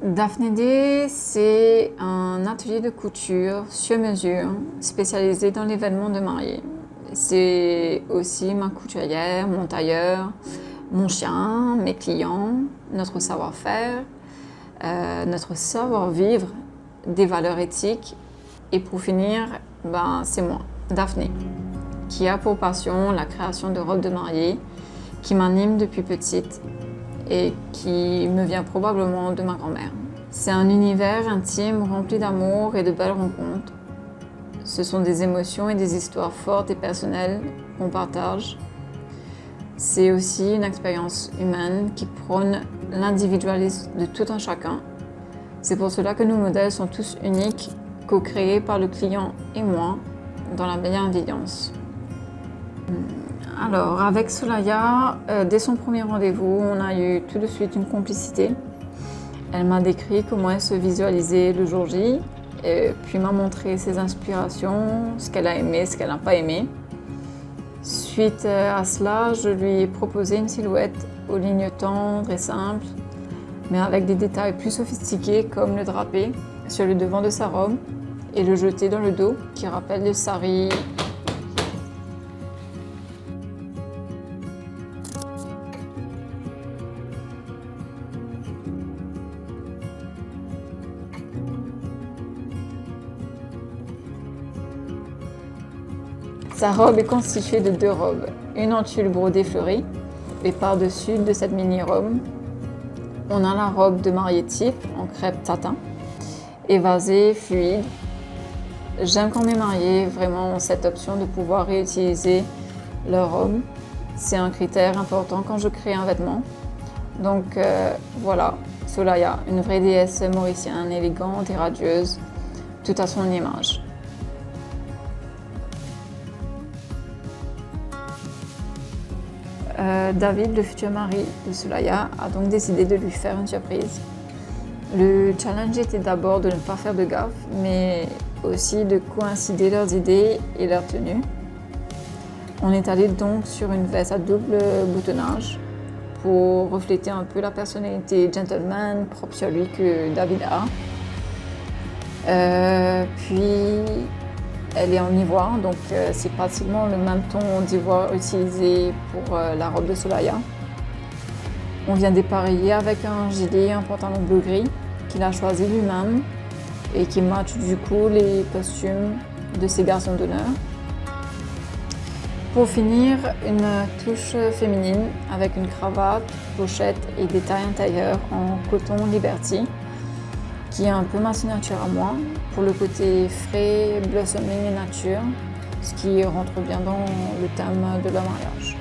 Daphné D, c'est un atelier de couture sur mesure spécialisé dans l'événement de mariée. C'est aussi ma couturière, mon tailleur, mon chien, mes clients, notre savoir-faire, notre savoir-vivre, des valeurs éthiques. Et pour finir, c'est moi, Daphné, qui a pour passion la création de robes de mariée, qui m'anime depuis petite et qui me vient probablement de ma grand-mère. C'est un univers intime rempli d'amour et de belles rencontres. Ce sont des émotions et des histoires fortes et personnelles qu'on partage. C'est aussi une expérience humaine qui prône l'individualisme de tout un chacun. C'est pour cela que nos modèles sont tous uniques, co-créés par le client et moi, dans la bienveillance. Alors, avec Soulaya, dès son premier rendez-vous, on a eu tout de suite une complicité. Elle m'a décrit comment elle se visualisait le jour J, et puis m'a montré ses inspirations, ce qu'elle a aimé, ce qu'elle n'a pas aimé. Suite à cela, je lui ai proposé une silhouette aux lignes tendres et simples, mais avec des détails plus sophistiqués comme le drapé sur le devant de sa robe et le jeté dans le dos qui rappelle le sari. Sa robe est constituée de deux robes, une en tulle brodée fleurie, et par-dessus de cette mini-robe, on a la robe de mariée type en crêpe satin, évasée, fluide. J'aime quand mes mariés vraiment ont cette option de pouvoir réutiliser leur robe. C'est un critère important quand je crée un vêtement. Donc voilà, Soulaya, une vraie déesse mauricienne, élégante et radieuse, tout à son image. David, le futur mari de Soulaya, a donc décidé de lui faire une surprise. Le challenge était d'abord de ne pas faire de gaffe, mais aussi de coïncider leurs idées et leurs tenues. On est allé donc sur une veste à double boutonnage pour refléter un peu la personnalité gentleman propre sur lui que David a. Puis elle est en ivoire, donc c'est pratiquement le même ton d'ivoire utilisé pour la robe de Soulaya. On vient dépareiller avec un gilet et un pantalon bleu-gris qu'il a choisi lui-même et qui match du coup les costumes de ses garçons d'honneur. Pour finir, une touche féminine avec une cravate, pochette et des tailles intérieures en coton Liberty, qui est un peu ma signature à moi, pour le côté frais, blossoming et nature, ce qui rentre bien dans le thème de leur mariage.